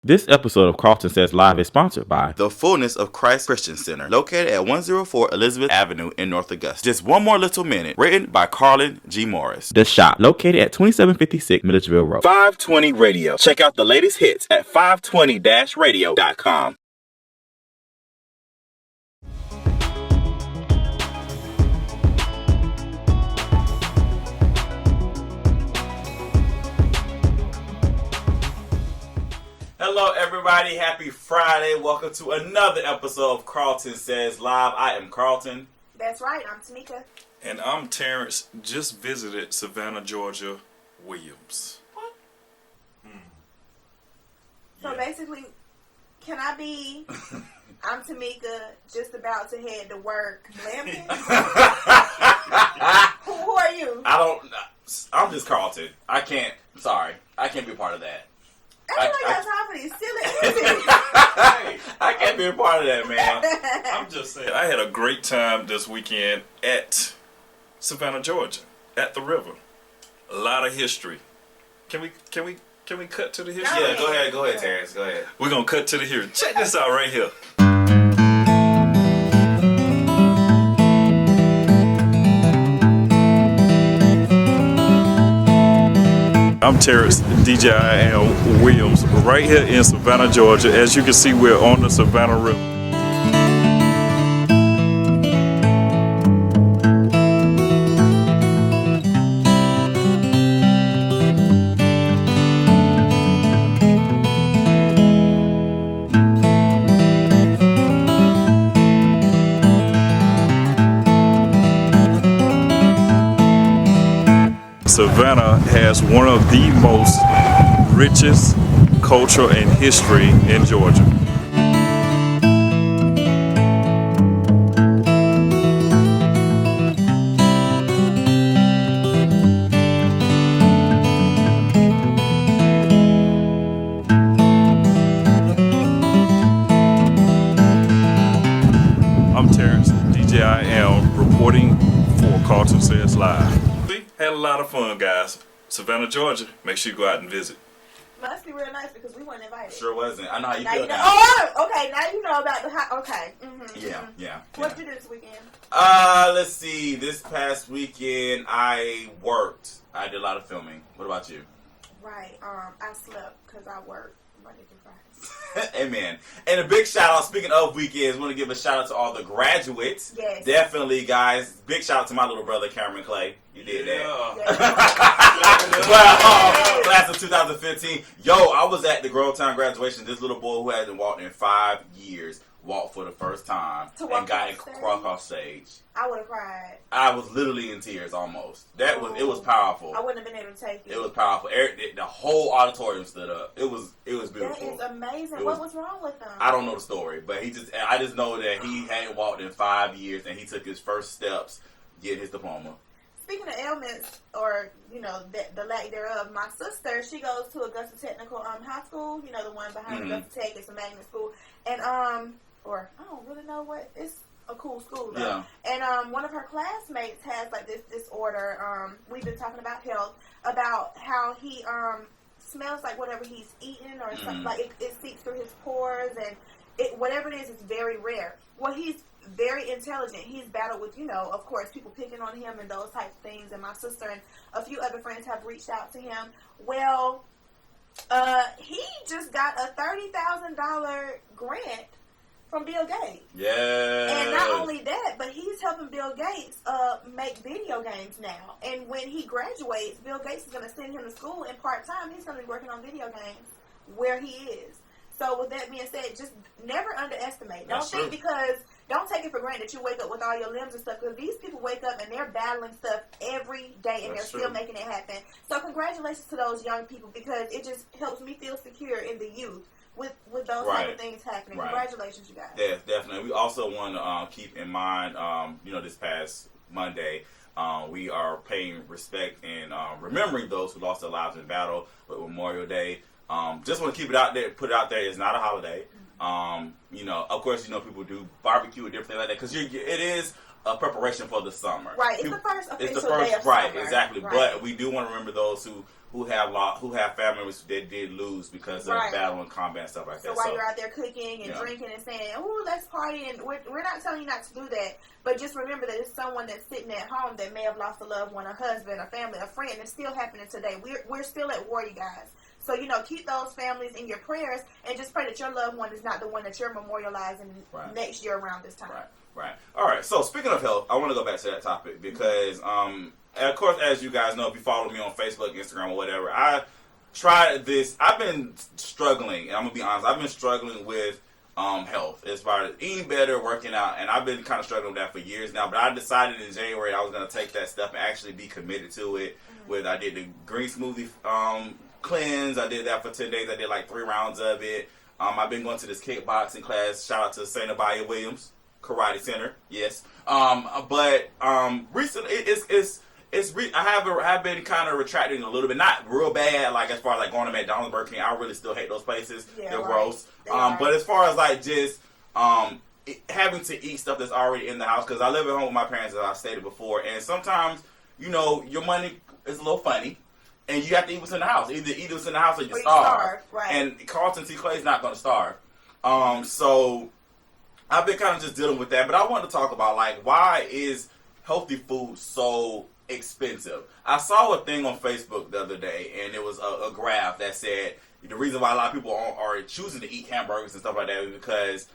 This episode of Karlton Says Live is sponsored by the Fullness of Christ Christian Center, located at 104 Elizabeth Avenue in North Augusta. Just one more little minute, written by Karlton G. Morris. The Shop, located at 2756 Milledgeville Road. 520 Radio. Check out the latest hits at 520-radio.com. Hello, everybody. Happy Friday. Welcome to another episode of Karlton Says Live. I am Karlton. That's right. I'm Tamika. And I'm Terrence. Just visited Savannah, Georgia, Williams. What? So basically, can I be... I'm Tamika, just about to head to work. Lamping? Who are you? I'm just Karlton. I can't be a part of that. I don't got time for these silly answers. I can't be a part of that, man. I'm just saying. I had a great time this weekend at Savannah, Georgia, at the river. A lot of history. Can we cut to the history? Yeah, go ahead, Terrence. Go ahead. We're gonna cut to the history. Check this out right here. I'm Terrence, DJ I Am Williams, right here in Savannah, Georgia. As you can see, we're on the Savannah River. Savannah has one of the most richest culture and history in Georgia. I'm Terrence, DJ I Am, reporting for Karlton Says Live. Had a lot of fun, guys. Savannah, Georgia. Make sure you go out and visit. Must be real nice because we weren't invited. Sure wasn't. I know how you feel now. Oh, okay. Now you know about the hot. Okay. Yeah. What did you do this weekend? Let's see. This past weekend, I worked. I did a lot of filming. What about you? Right. I slept because I worked Monday through Friday. Amen. And a big shout out, speaking of weekends, I want to give a shout out to all the graduates. Yes. Definitely, guys. Big shout out to my little brother, Cameron Clay. You did that. Well, class of 2015. Yo, I was at the Grovetown graduation. This little boy who hasn't walked in 5 years walked for the first time and got off stage. I would have cried. I was literally in tears almost. It was powerful. I wouldn't have been able to take it. It was powerful. The whole auditorium stood up. It was beautiful. That is amazing. What was wrong with him? I don't know the story, but I just know that he hadn't walked in 5 years and he took his first steps getting his diploma. Speaking of ailments, or the lack thereof, my sister, she goes to Augusta Technical High School. You know, the one behind Augusta Tech. It's a magnet school, and or I don't really know what. It's a cool school though. Yeah. And one of her classmates has like this disorder. We've been talking about health, about how he smells like whatever he's eating, or something like it seeps through his pores, and whatever it is, it's very rare. Well, he's very intelligent. He's battled with, of course, people picking on him and those types of things. And my sister and a few other friends have reached out to him. Well, he just got a $30,000 grant from Bill Gates. Yeah. And not only that, but he's helping Bill Gates make video games now. And when he graduates, Bill Gates is going to send him to school, and part-time, he's going to be working on video games where he is. So with that being said, just never underestimate. Don't take it for granted that you wake up with all your limbs and stuff, because these people wake up and they're battling stuff every day, and they're still making it happen. So congratulations to those young people, because it just helps me feel secure in the youth with those type of things happening. Right. Congratulations, you guys. Yeah, definitely. We also want to keep in mind, this past Monday, we are paying respect and remembering those who lost their lives in battle with Memorial Day. Just want to keep it out there, put it out there. It's not a holiday. Of course, people do barbecue and different things like that, because it is a preparation for the summer. Right. It's the first official day of right, summer. Exactly. Right. But we do want to remember those who have family members that did lose because of battle and combat and stuff like that. So while you're out there cooking and drinking and saying, "Oh, let's party," and we're not telling you not to do that, but just remember that it's someone that's sitting at home that may have lost a loved one, a husband, a family, a friend. It's still happening today. We're still at war, you guys. So, keep those families in your prayers and just pray that your loved one is not the one that you're memorializing next year around this time. Right. All right. So, speaking of health, I want to go back to that topic because, of course, as you guys know, if you follow me on Facebook, Instagram, or whatever, I tried this. I've been struggling, and I'm going to be honest, I've been struggling with health as far as eating better, working out, and I've been kind of struggling with that for years now, but I decided in January I was going to take that stuff and actually be committed to it. I did the green smoothie cleanse. I did that for 10 days. I did like 3 rounds of it. I've been going to this kickboxing class. Shout out to St. Abaya Williams Karate Center. Yes. But recently I have been kind of retracting a little bit. Not real bad, like as far as like going to McDonald's, Burger King. I really still hate those places. They're gross. But as far as like just having to eat stuff that's already in the house, because I live at home with my parents, as I stated before, and sometimes your money is a little funny. And you have to eat what's in the house. Either eat what's in the house or you starve. Right. And Karlton T. Clay's not going to starve. So I've been kind of just dealing with that. But I want to talk about, like, why is healthy food so expensive? I saw a thing on Facebook the other day, and it was a graph that said the reason why a lot of people are choosing to eat hamburgers and stuff like that is because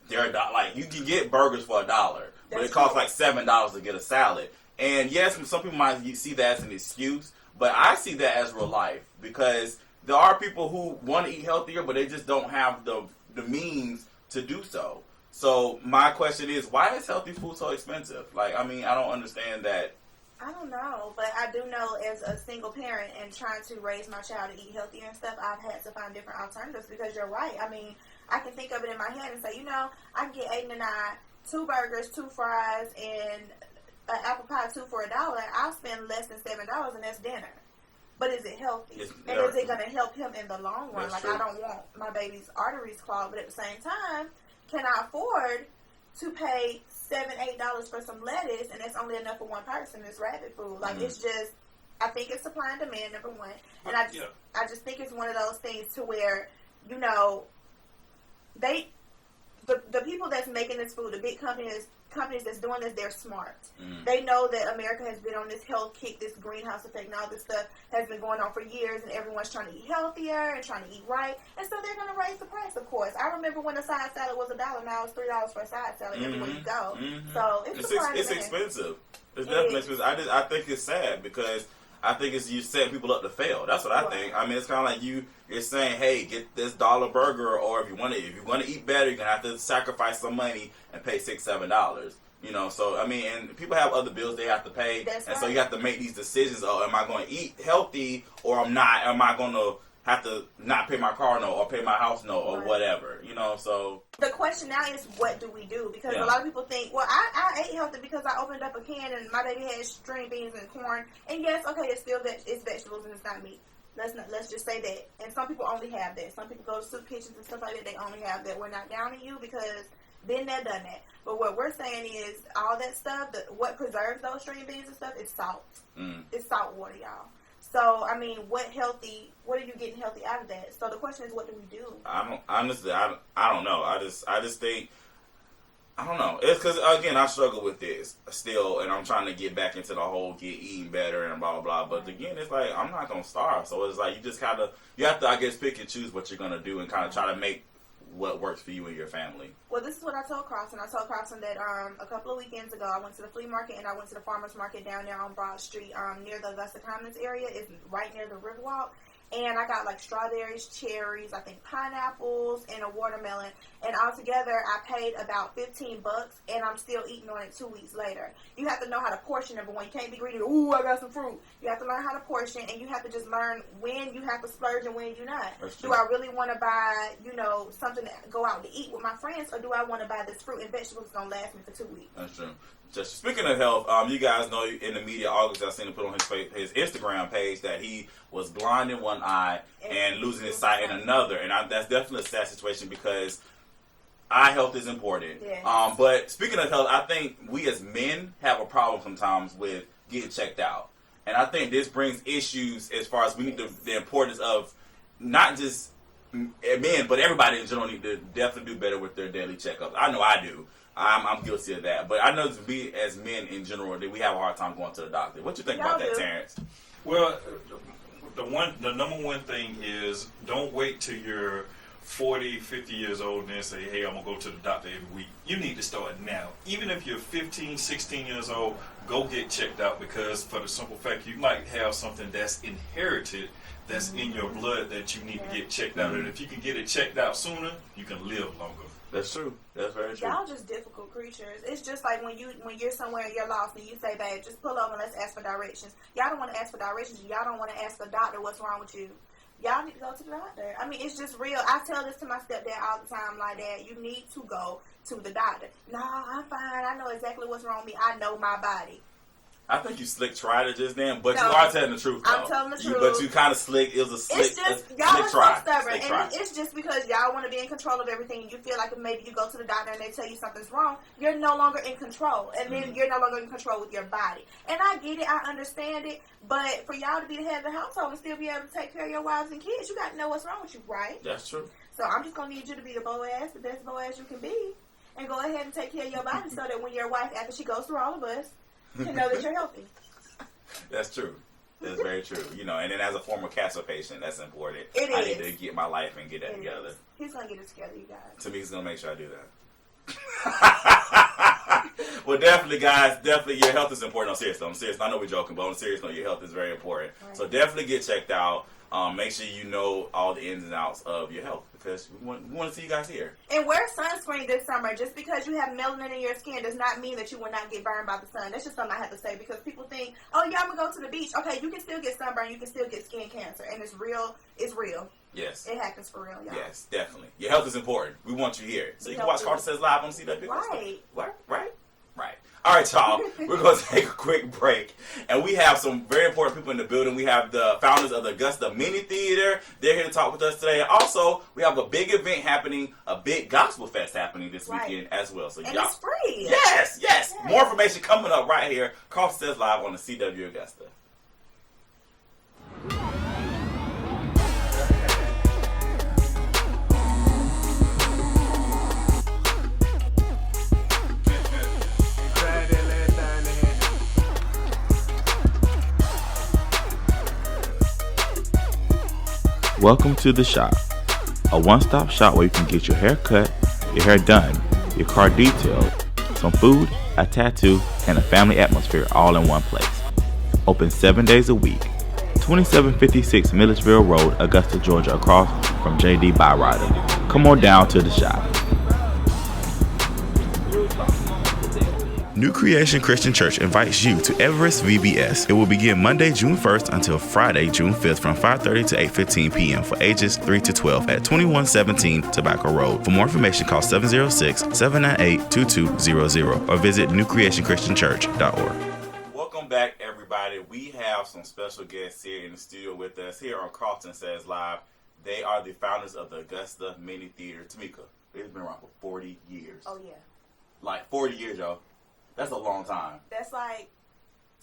they're like, you can get burgers for $1, but it costs like $7 to get a salad. And yes, some people might see that as an excuse. But I see that as real life because there are people who want to eat healthier, but they just don't have the means to do so. So my question is, why is healthy food so expensive? Like, I mean, I don't understand that. I don't know, but I do know as a single parent and trying to raise my child to eat healthier and stuff, I've had to find different alternatives because you're right. I mean, I can think of it in my head and say, I can get Aiden and I 2 burgers, 2 fries, and an apple pie 2 for $1. I'll spend less than $7 and that's dinner. But is it healthy? And is it going to help him in the long run? Like, true. I don't want my baby's arteries clogged, but at the same time, can I afford to pay $7-8 for some lettuce and that's only enough for one person? It's rabbit food. Like, it's just, I think it's supply and demand, number one. And I just think it's one of those things to where, the people that's making this food, the big companies that's doing this, they're smart. They know that America has been on this health kick, this greenhouse effect, and all this stuff has been going on for years, and everyone's trying to eat healthier and trying to eat right, and so they're going to raise the price, of course. I remember when a side salad was $1, now it's $3 for a side salad everywhere you go. So it's expensive. It's definitely expensive. I think it's sad because I think it's you setting people up to fail. That's what I think. I mean, it's kind of like you're saying, hey, get this $1 burger, or if you want to eat better, you're gonna have to sacrifice some money and pay $6-7. So I mean, and people have other bills they have to pay, so you have to make these decisions. Oh, am I going to eat healthy or I'm not? Am I going to have to not pay my car note or pay my house note or whatever? So the question now is, what do we do? Because a lot of people think, well, I ate healthy because I opened up a can and my baby had string beans and corn, and yes, okay, it's still it's vegetables and it's not meat. Let's just say that. And some people only have that. Some people go to soup kitchens and stuff like that. They only have that. We're not down on you because been there, done that. But what we're saying is all that stuff, what preserves those string beans and stuff is salt. It's salt water, y'all. So, I mean, what are you getting healthy out of that? So the question is, what do we do? I don't know. I just think, I don't know. It's because, again, I struggle with this still, and I'm trying to get back into the whole eating better and blah, blah, blah. But again, it's like, I'm not going to starve. So it's like, you have to, I guess, pick and choose what you're going to do and kind of try to make what works for you and your family. Well, this is what I told Karlton. I told Karlton that a couple of weekends ago, I went to the flea market and I went to the farmer's market down there on Broad Street near the Augusta Commons area. It's right near the Riverwalk. And I got like strawberries, cherries, I think pineapples, and a watermelon. And altogether, I paid about $15, and I'm still eating on it 2 weeks later. You have to know how to portion, number one. You can't be greedy. Ooh, I got some fruit. You have to learn how to portion, and you have to just learn when you have to splurge and when you're not. Do I really want to buy, something to go out to eat with my friends, or do I want to buy this fruit and vegetables that's going to last me for 2 weeks? That's true. Just speaking of health, you guys know in the media, August, I seen him put on his Instagram page that he was blind in one eye and losing his sight in another. And that's definitely a sad situation because eye health is important. Yes. But speaking of health, I think we as men have a problem sometimes with getting checked out. And I think this brings issues as far as we need the importance of not just men, but everybody in general need to definitely do better with their daily checkups. I know I do. I'm guilty of that. But I know that we as men in general, that we have a hard time going to the doctor. What you think about that, Terrence? Well, the number one thing is don't wait till you're 40, 50 years old and then say, hey, I'm going to go to the doctor every week. You need to start now. Even if you're 15, 16 years old, go get checked out, because for the simple fact you might have something that's inherited, that's in your blood, that you need to get checked out. And if you can get it checked out sooner, you can live longer. That's true. That's very true. Y'all just difficult creatures. It's just like when you're somewhere and you're lost and you say, babe, just pull over and let's ask for directions. Y'all don't want to ask for directions. Y'all don't want to ask the doctor what's wrong with you. Y'all need to go to the doctor. I mean, it's just real. I tell this to my stepdad all the time, like, Dad, you need to go to the doctor. No, I'm fine. I know exactly what's wrong with me. I know my body. I think you slick tried it just then, but you are telling the truth, though. I'm telling the truth. But you kind of slick. It was a slick, it's just, slick y'all are try. so stubborn. Slick and try. It's just because y'all want to be in control of everything, and you feel like if maybe you go to the doctor and they tell you something's wrong, you're no longer in control. And then you're no longer in control with your body. And I get it. I understand it. But for y'all to be the head of the household and still be able to take care of your wives and kids, you got to know what's wrong with you, right? That's true. So I'm just going to need you to be the best Boaz you can be. And go ahead and take care of your body so that when your wife, after she goes through all of us, can know that you're healthy. That's true. That's very true. You know, and then as a former cancer patient, that's important. I need to get my life and get that together. He's going to get it together, you guys. To me, he's going to make sure I do that. Well, definitely, guys, your health is important. I'm serious. I know we're joking, but on a serious note, your health is very important. Right. So definitely get checked out. Make sure you know all the ins and outs of your health, because we want to see you guys here. And wear sunscreen this summer. Just because you have melanin in your skin does not mean that you will not get burned by the sun. That's just something I have to say, because people think, oh, yeah, I'm going to go to the beach. Okay, you can still get sunburn. You can still get skin cancer. And it's real. It's real. Yes. It happens for real, y'all. Yes, definitely. Your health is important. We want you here. So you can watch Karlton Says Live on CW. Right. Right. All right, y'all. We're going to take a quick break. And we have some very important people in the building. We have the founders of the Augusta Mini Theater. They're here to talk with us today. Also, we have a big event happening, a big gospel fest happening this weekend as well. So and y'all, it's free. Yes. More information coming up right here. Karlton Says Live on the CW Augusta. Welcome to The Shop, a one-stop shop where you can get your hair cut, your hair done, your car detailed, some food, a tattoo, and a family atmosphere all in one place. Open 7 days a week. 2756 Milledgeville Road, Augusta, Georgia, across from J.D. Byrider. Come on down to The Shop. New Creation Christian Church invites you to Everest VBS. It will begin Monday, June 1st until Friday, June 5th from 5:30 to 8:15 p.m. for ages 3 to 12 at 2117 Tobacco Road. For more information, call 706-798-2200 or visit newcreationchristianchurch.org. Welcome back, everybody. We have some special guests here in the studio with us here on Karlton Says Live. They are the founders of the Augusta Mini Theater. Tamika, it's been around for 40 years. Oh, yeah. Like 40 years, y'all. That's a long time. That's like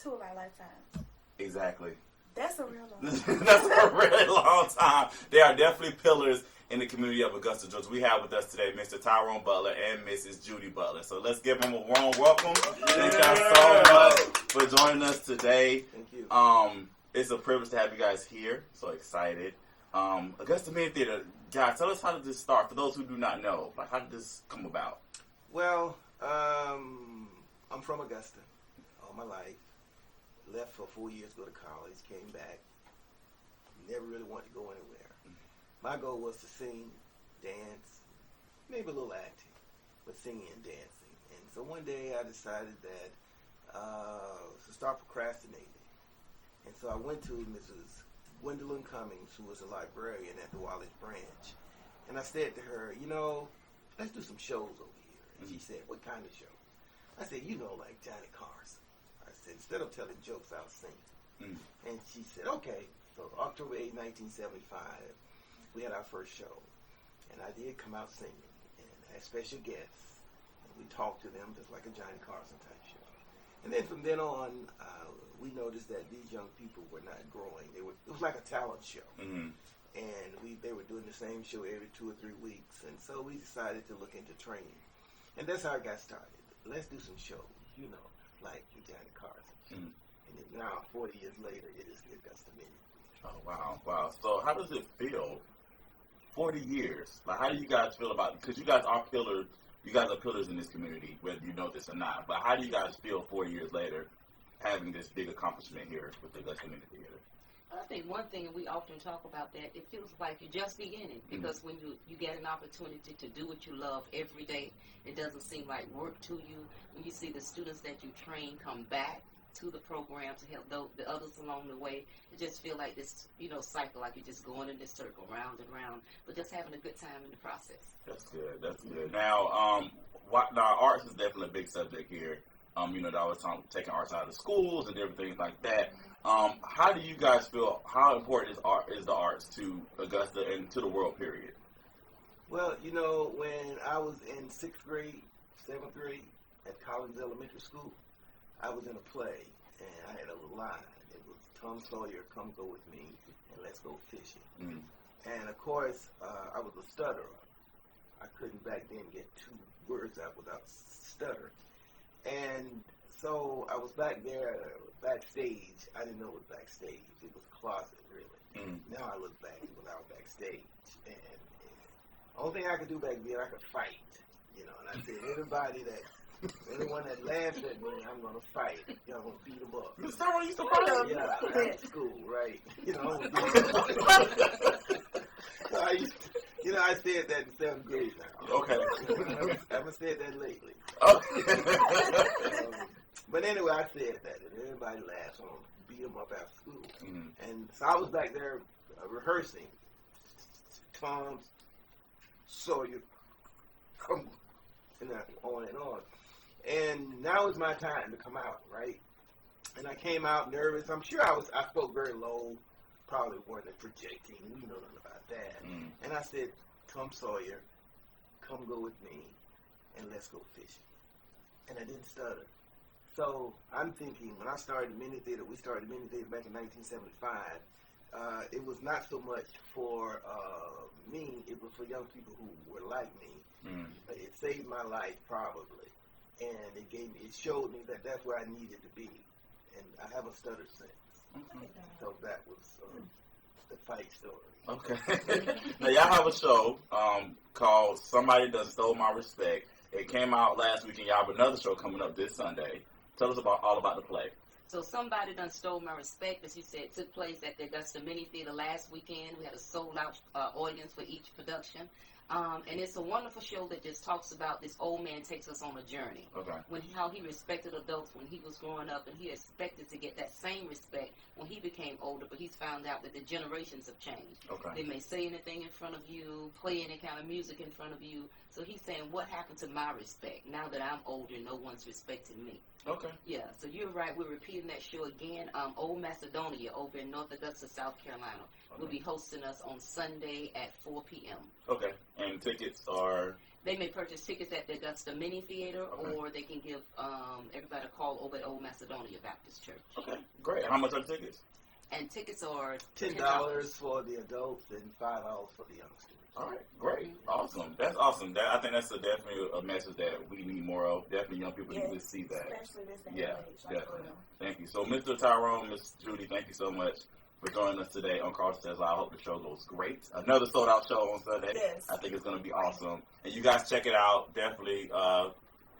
2 of our lifetimes. Exactly. That's a real long time. That's a really long time. They are definitely pillars in the community of Augusta, Georgia. We have with us today Mr. Tyrone Butler and Mrs. Judy Butler. So let's give them a warm welcome. Thank y'all so much for joining us today. Thank you. It's a privilege to have you guys here. So excited. Augusta Mini Theater, guys, tell us, how did this start? For those who do not know, like, how did this come about? Well, I'm from Augusta all my life. Left for 4 years to go to college, came back. Never really wanted to go anywhere. My goal was to sing, dance, maybe a little acting, but singing and dancing. And so one day I decided that to start procrastinating. And so I went to Mrs. Gwendolyn Cummings, who was a librarian at the Wallace Branch. And I said to her, let's do some shows over here. And she said, what kind of show? I said, like Johnny Carson. I said, instead of telling jokes, I'll sing. And she said, okay. So October 8, 1975, we had our first show. And I did come out singing. And had special guests. And we talked to them just like a Johnny Carson type show. And then from then on, we noticed that these young people were not growing. It was like a talent show. Mm-hmm. And they were doing the same show every 2 or 3 weeks. And so we decided to look into training. And that's how it got started. Let's do some shows, like Johnny Carson. Mm-hmm. And then now, 40 years later, it is the Augusta Mini. Oh, wow. So how does it feel? 40 years. Like, how do you guys feel about it? Because you guys are pillars. You guys are pillars in this community, whether you know this or not. But how do you guys feel 40 years later, having this big accomplishment here with the Augusta Mini Theater? I think one thing, and we often talk about that, it feels like you're just beginning, because when you get an opportunity to do what you love every day, it doesn't seem like work to you. When you see the students that you train come back to the program to help the others along the way, it just feel like this, cycle, like you're just going in this circle, round and round, but just having a good time in the process. That's good. Now, now arts is definitely a big subject here. That I was taking arts out of the schools and different things like that. How do you guys feel? How important is the arts to Augusta and to the world? Period. Well, when I was in 6th grade, 7th grade at Karlton Elementary School, I was in a play and I had a little line. It was Tom Sawyer, come go with me and let's go fishing. Mm. And of course, I was a stutterer. I couldn't back then get 2 words out without stuttering. And so I was back there, backstage. I didn't know it was backstage. It was closet, really. Mm. Now I look back, it was out backstage. And the only thing I could do back then, I could fight. And I said, anyone that laughs at me, I'm going to fight. I'm going to beat them up. Is that what you used to fight? Yeah, at school, right. I'm going to beat them up. So I said that in 7th grade now. Okay. I haven't said that lately. Okay. But anyway, I said that, and everybody laughs. I'm going to beat them up after school. Mm-hmm. And so I was back there rehearsing. Tom Sawyer, come, and on and on. And now is my time to come out, right? And I came out nervous. I'm sure I spoke very low, probably wasn't projecting. We know nothing about that. Mm. And I said, Tom Sawyer, come go with me, and let's go fishing. And I didn't stutter. So I'm thinking, when I started Mini Theater, we started Mini Theater back in 1975. It was not so much for me, it was for young people who were like me. Mm. It saved my life, probably. And it showed me that that's where I needed to be. And I haven't stuttered since. Okay. So that was the fight story. Okay. Now, y'all have a show called Somebody Done Stole My Respect. It came out last week, and y'all have another show coming up this Sunday. Tell us all about the play. So Somebody Done Stole My Respect, as you said, took place at the Augusta Mini Theater last weekend. We had a sold-out audience for each production. And it's a wonderful show that just talks about this old man takes us on a journey. Okay. How he respected adults when he was growing up, and he expected to get that same respect when he became older, but he's found out that the generations have changed. Okay. They may say anything in front of you, play any kind of music in front of you. So he's saying, what happened to my respect? Now that I'm older, no one's respecting me. Okay. Yeah, so you're right. We're repeating that show again. Old Macedonia over in North Augusta, South Carolina, will be hosting us on Sunday at 4 p.m. Okay. And tickets are? They may purchase tickets at the Augusta Mini Theater, Okay. or they can give everybody a call over at Old Macedonia Baptist Church. Okay, great. How much are the tickets? And tickets are $10 for the adults and $5 for the youngsters. All right, great, awesome. That's awesome. I think that's definitely a message that we need more of. Definitely, young people need to see that. Especially this day and Yeah, age, like, definitely. for real. Thank you. So, Mr. Tyrone, Miss Judy, thank you so much for joining us today on Karlton Says Live. I hope the show goes great. Another sold-out show on Sunday. Yes. I think it's going to be awesome. And you guys check it out. Definitely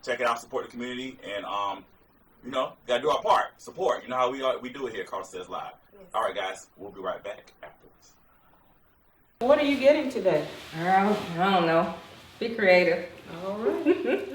check it out. Support the community, and gotta do our part. Support. You know how we do it here at Karlton Says Live. Yes. All right, guys. We'll be right back afterwards. What are you getting today? I don't know. Be creative. All right.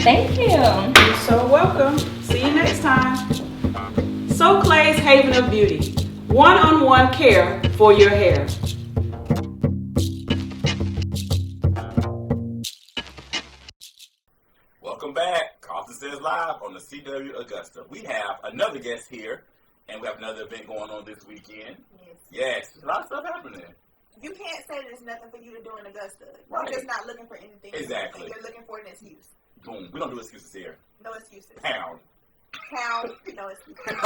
Thank you. You're so welcome. See you next time. So Clay's Haven of Beauty. One-on-one care for your hair. Welcome back. Karlton says live on the CW Augusta. We have another guest here, and we have another event going on this weekend. Yes, a lot of stuff happening. You can't say there's nothing for you to do in Augusta. Right. You're just not looking for anything. Exactly. You're looking for an excuse. Boom. We don't do excuses here. No excuses. Pound. No excuses.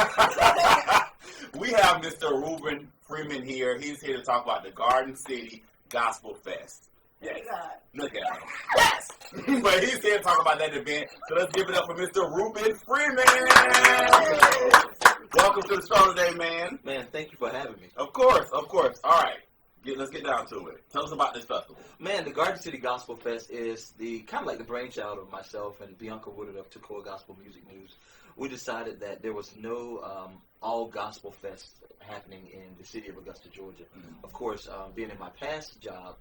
We have Mr. Ruben Freeman here. He's here to talk about the Garden City Gospel Fest. Yes. Look at him. Yes! But he's here to talk about that event. So let's give it up for Mr. Ruben Freeman. Welcome to the show today, man. Man, thank you for having me. Of course, of course. All right. Let's get down to it. Tell us about this festival. Man, the Garden City Gospel Fest is the kind of like the brainchild of myself and Bianca Woodard of Toccoa Gospel Music News. We decided that there was no all gospel fest happening in the city of Augusta, Georgia. Mm-hmm. Of course, being in my past job,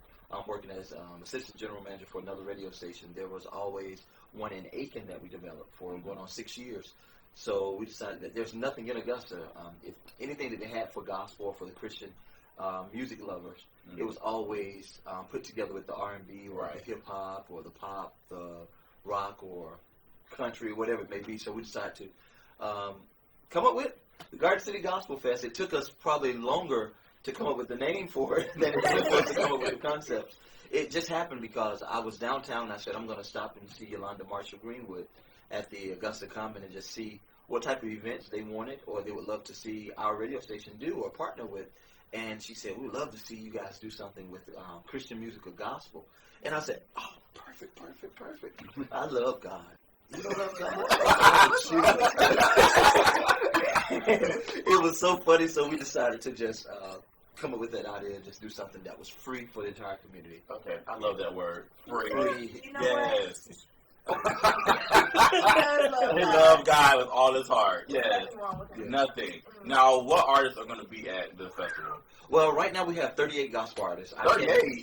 working as assistant general manager for another radio station, there was always one in Aiken that we developed for going on 6 years. So we decided that there's nothing in Augusta. If anything that they had for gospel or for the Christian music lovers, it was always put together with the R&B or the hip-hop or the pop, the rock or country, whatever it may be. So we decided to come up with the Garden City Gospel Fest. It took us probably longer to come up with the name for it than it took us to come up with the concepts. It just happened because I was downtown and I said, I'm going to stop and see Yolanda Marshall Greenwood at the Augusta Common and just see what type of events they wanted or they would love to see our radio station do or partner with. And she said, we'd love to see you guys do something with Christian music or gospel. And I said, oh, perfect. I love God. You don't love God? It was so funny, so we decided to just come up with that idea and just do something that was free for the entire community. Okay, I love that word. Free. You know yes. He loves God with all his heart. Yes. Nothing wrong with it. Nothing. Now, what artists are going to be at the festival? Well, right now we have 38 gospel artists.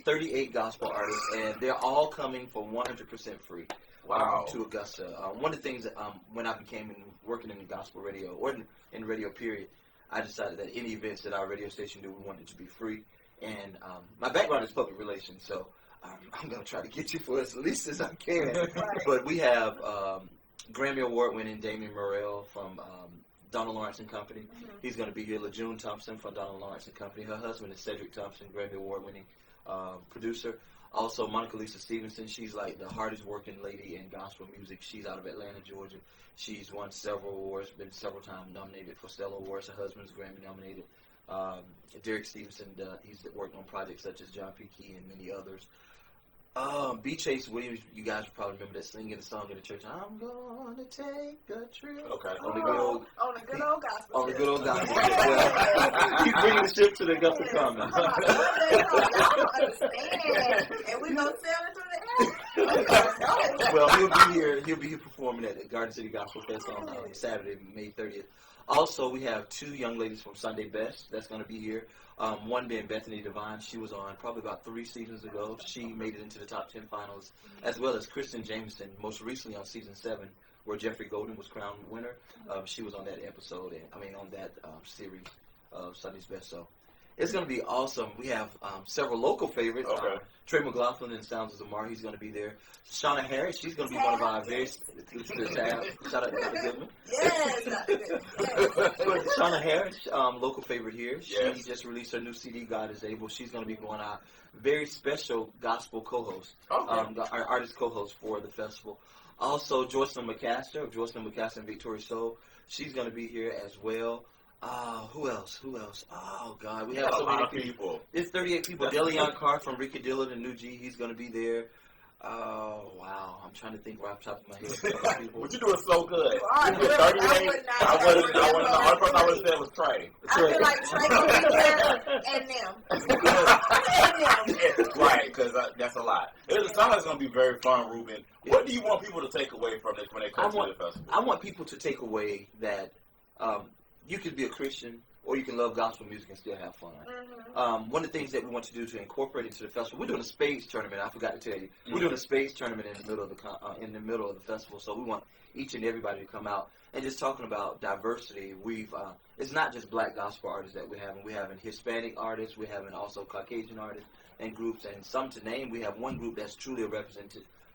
38 gospel artists, and they're all coming for 100% free. Wow. To Augusta. One of the things that when I became working in the gospel radio, or in radio period, I decided that any events that our radio station do, we wanted to be free. And my background is public relations, so I'm going to try to get you for as least as I can. But we have Grammy Award-winning Damien Morrell from Donald Lawrence and Company. Mm-hmm. He's going to be here. LaJune Thompson from Donald Lawrence and Company. Her husband is Cedric Thompson, Grammy Award-winning producer. Also, Monica Lisa Stevenson. She's like the hardest working lady in gospel music. She's out of Atlanta, Georgia. She's won several awards, been several times nominated for Stellar Awards. Her husband's Grammy nominated. Derek Stevenson, he's worked on projects such as John P. Key and many others. B. Chase Williams, you guys probably remember that singing the song in the church. I'm gonna take a trip. Okay. On the good old gospel. On the good old gospel. Well, he's bringing the ship to the Augusta Common. I don't understand. And we gonna sail into the air. Well, he'll be here performing at the Garden City Gospel Fest on Saturday, May 30th. Also, we have two young ladies from Sunday Best that's going to be here. One being Bethany Devine. She was on probably about 3 seasons ago. She made it into the top 10 finals, as well as Kristen Jameson, most recently on season 7, where Jeffrey Golden was crowned winner. She was on that episode, on that series of Sunday's Best. So it's going to be awesome. We have several local favorites. Okay. Trey McLaughlin in Sounds of Zamar, he's going to be there. Shauna Harris, she's going to be one of our very shout out to Dr. Goodman. Yes. Shauna Harris, local favorite here. Yes. She just released her new CD, God is Able. She's going to be going our very special gospel co-host, our artist co-host for the festival. Also, Joycelyn McCaster of Joycelyn McCaster and Victoria Soul. She's going to be here as well. Who else? Oh, God. We have so many people. It's 38 people. Deleon Carr from Ricky Dillon and New G. He's going to be there. Oh, wow. I'm trying to think right off the top of my head. But you're doing so good. You are. 38. The only person I would have said was Trey. I feel like Trey will be there and them. Right, because that's a lot. It sounds like it's going to be very fun, Ruben. What do you want people to take away from this when they come to the festival? I want people to take away that you could be a Christian or you can love gospel music and still have fun. One of the things that we want to do to incorporate into the festival, we're doing a spades tournament. I forgot to tell you, we're doing a spades tournament in the middle of the festival. So we want each and everybody to come out and just talking about diversity. It's not just black gospel artists that we're having Hispanic artists, we're having also Caucasian artists and groups, and some to name. We have one group that's truly a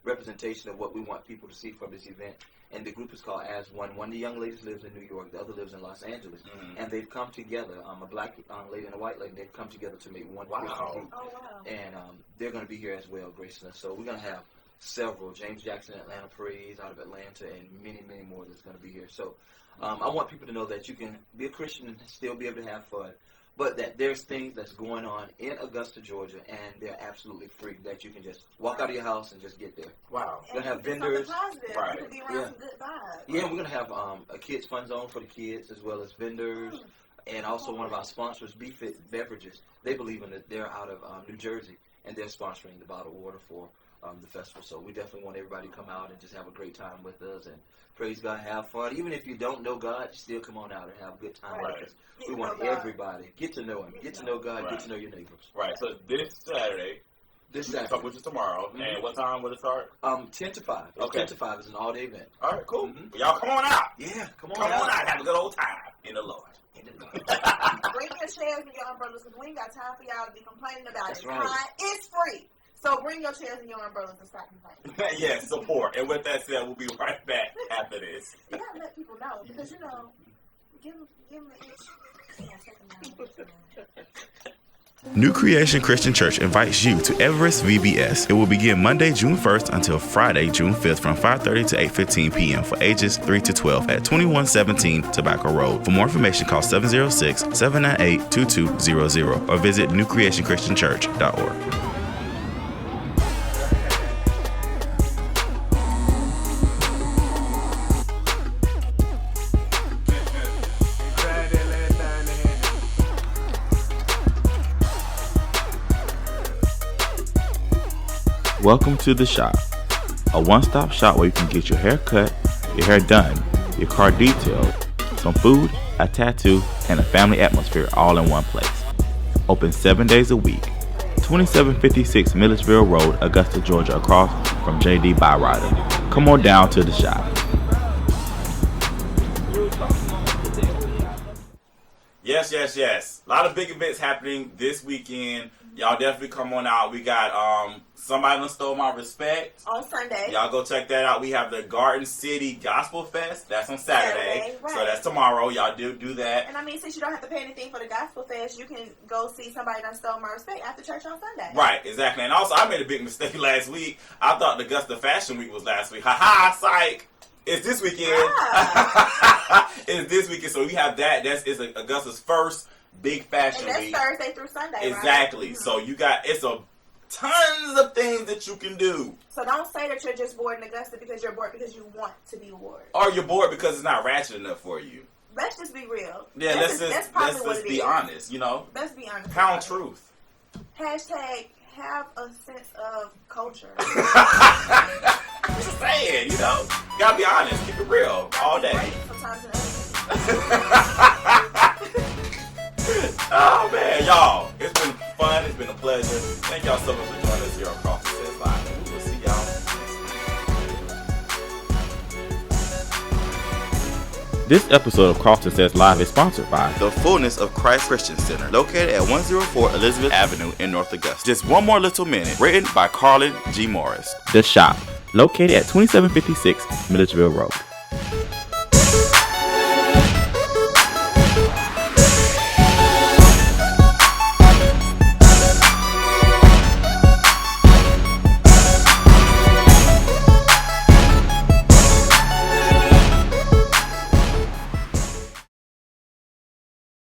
representation of what we want people to see from this event. And the group is called As One. One of the young ladies lives in New York, the other lives in Los Angeles. And they've come together, a black lady and a white lady, they've come together to make one Christian group. Oh, wow. And they're going to be here as well, gracing us. So we're going to have several, James Jackson Atlanta Praise out of Atlanta, and many, many more that's going to be here. So I want people to know that you can be a Christian and still be able to have fun. But that there's things that's going on in Augusta, Georgia, and they're absolutely free, that you can just walk out of your house and just get there. Wow. We're going to have vendors. Right. You can be around some good vibes. Yeah, we're going to have a kids fun zone for the kids, as well as vendors, and also one of our sponsors, BeFit Beverages. They believe in it. They're out of New Jersey, and they're sponsoring the bottled water for the festival. So we definitely want everybody to come out and just have a great time with us and praise God, have fun. Even if you don't know God, still come on out and have a good time with us. We want everybody get to know Him, get to know God, get to know your neighbors. Right. So this Saturday, which is tomorrow, and what time will it start? 10 to 5. Okay. 10 to 5 is an all-day event. All right, cool. Well, y'all come on out. Yeah, come on Come out. on out. Have a good old time in the Lord. Bring your chairs and your umbrellas, because we ain't got time for y'all to be complaining about That's it. right. It's free. So bring your chairs and your umbrellas and stop complaining. Yes, support. And with that said, we'll be right back after this. You gotta let people know, because give them an itch. Yeah, take them down. New Creation Christian Church invites you to Everest VBS. It will begin Monday, June 1st until Friday, June 5th from 5:30 to 8:15 p.m. for ages 3 to 12 at 2117 Tobacco Road. For more information, call 706-798-2200 or visit newcreationchristianchurch.org. Welcome to The Shop, a one-stop shop where you can get your hair cut, your hair done, your car detailed, some food, a tattoo, and a family atmosphere all in one place. Open 7 days a week. 2756 Milledgeville Road, Augusta, Georgia, across from J.D. Byrider. Come on down to The Shop. Yes. A lot of big events happening this weekend. Y'all definitely come on out. We got Somebody Done Stole My Respect On Sunday. Y'all go check that out. We have the Garden City Gospel Fest. That's on Saturday. Right. So that's tomorrow. Y'all do that. And I mean, since you don't have to pay anything for the Gospel Fest, you can go see Somebody Done Stole My Respect after church on Sunday. Right, exactly. And also, I made a big mistake last week. I thought the Augusta Fashion Week was last week. Ha-ha, psych. It's this weekend. It's this weekend. So we have that. It's Augusta's first big fashion and that's week. Thursday through Sunday, Exactly. Right? So you got, tons of things that you can do. So don't say that you're just bored in Augusta because you're bored because you want to be bored. Or you're bored because it's not ratchet enough for you. Let's just be real. Yeah, let's just be honest, Let's be honest. Pound truth. Hashtag have a sense of culture. Just saying, you gotta be honest, keep it real all day. Sometimes Oh man, y'all, it's been fun, it's been a pleasure. Thank y'all so much for joining us here on Karlton Says Live. And we will see y'all next week. This episode of Karlton Says Live is sponsored by the Fullness of Christ Christian Center, located at 104 Elizabeth Avenue in North Augusta. Just one more little minute, written by Karlton G. Morris. The Shop, located at 2756 Milledgeville Road.